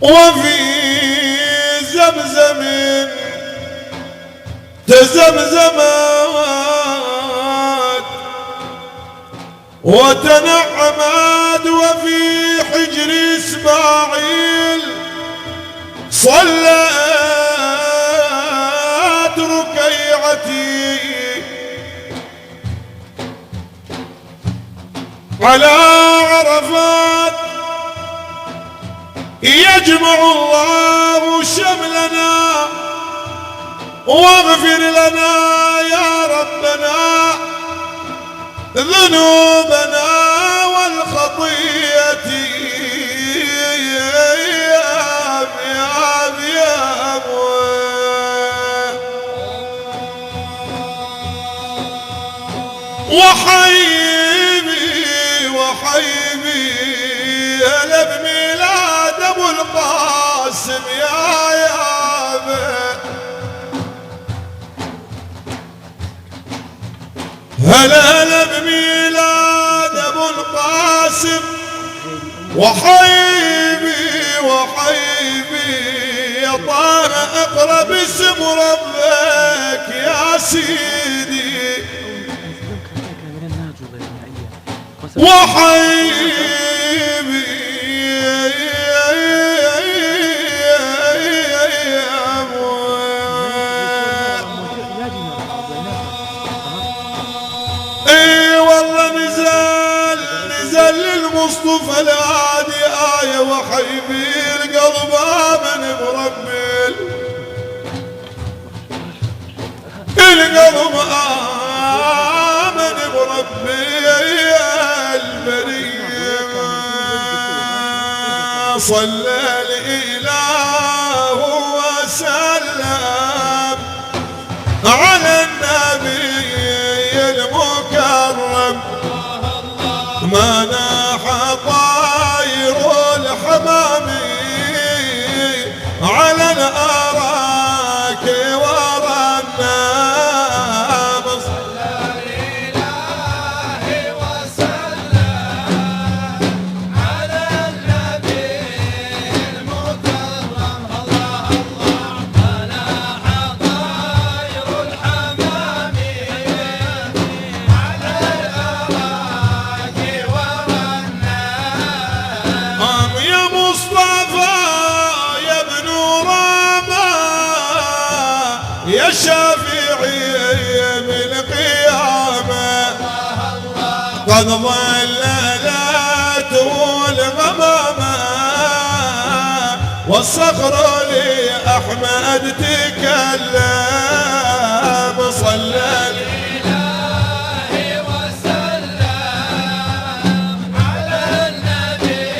وفي زمزم تزمزمت وتنعمت، وفي حجر إسماعيل صلت ركيعتي، على عرفات يجمع الله شملنا، واغفر لنا يا ربنا ذنوبنا والخطيئة يا وحيبي هلا بميلاد ابو القاسم يا هلا بميلاد ابو القاسم، وحيبي يا طه اقرب اسم ربك يا سيدي، وحيبي اي والله نزل للمصطفى الهادي آية، وحيبي القلب آمن بربي، القلب آمن بربي البرية، صلى الإله وسلم على النبي المكرم، ما ناح طاير الحمام على الأراك ورا النام، صلى الإله وسلم على النبي المكرم، الله ما ناح طاير الحمام على الأراك ورا النام، يا مصطفى يا ابن راما يا شافعي من القيامة، قد ظللت الغمامة والصخر لأحمد تكلم، صلى الإله وسلم على النبي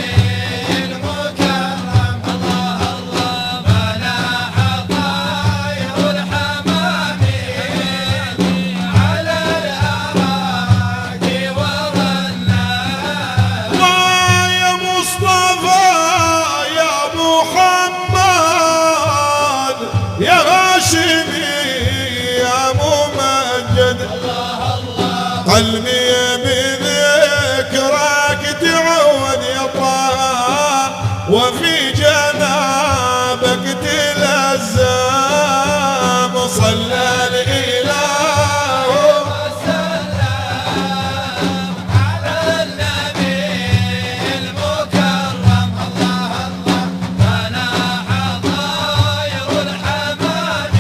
المكرم، الله ما ناح طاير الحمام على الأراك ورا النام، يا مصطفى يا محمد يا هاشمي يا ممجد، قلبي بذكرك تعود يا طه، وفي جنابك تلزم، صلى الإله وسلم على النبي المكرم، الله ما ناح طاير الحمام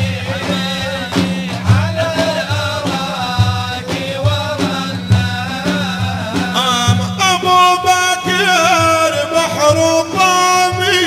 على الأراك ورا النام، أبو بكر بحر طامي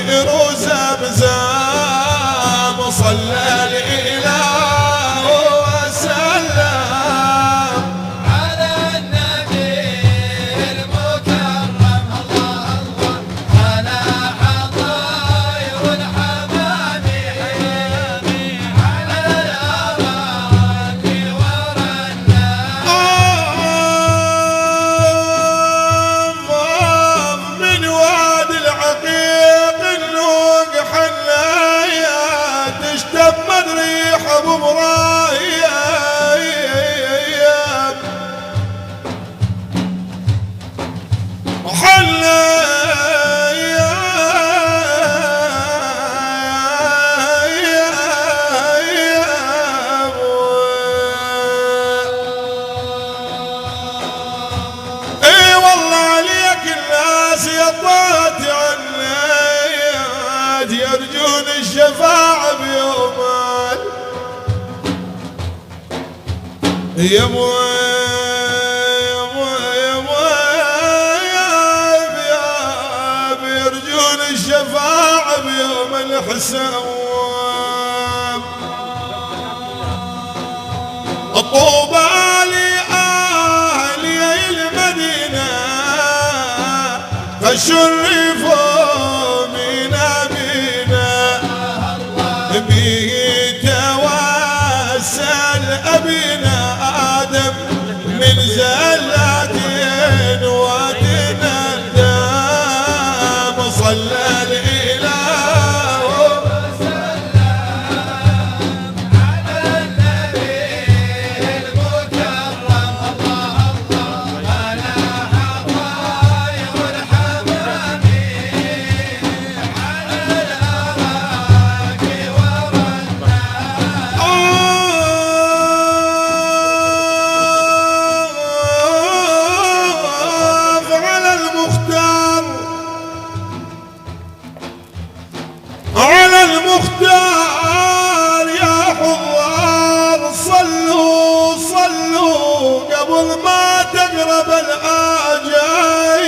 بئر زمزم صلى الإله وسلم على النبي المكرم الله الله فلاح طير الحمام حيامي على الأراك ورنا من وادي العقيق النوق حنايا تشتم ريح ابو برايا حنايا اي والله عليك الناس يطلعت عناد يرجون الشفاعة بيوم يا ابو يرجون الشفاعة بيوم الحساب طوبى لأهل المدينة فشرفوا من أبينا به توسل أبينا آدم من زلات وتندم صلى الإله على النبي المكرم الله الله فلاح طير الحمام على الأراك ورنا على المختار على المختار يا حضار صلوا صلوا قبل ما تقرب الآجال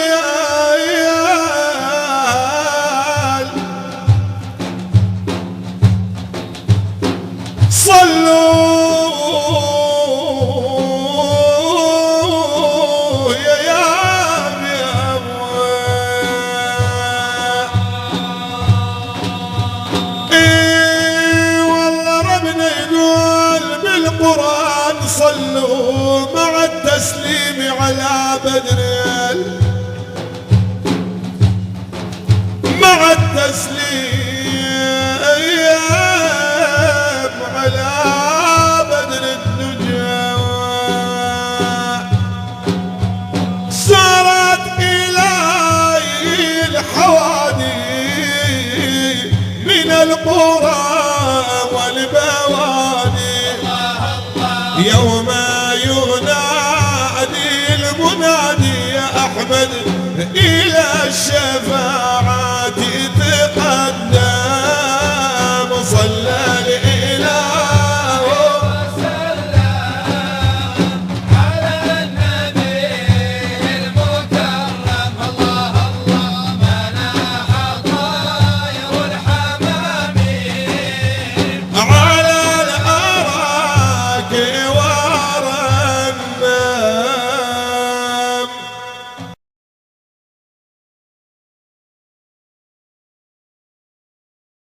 صلوا يا إيه والله ربنا يقول بالقرآن صلوا مع التسليم على بدر مع التسليم على بدر الدجى سارت إلي الحوادي من القرى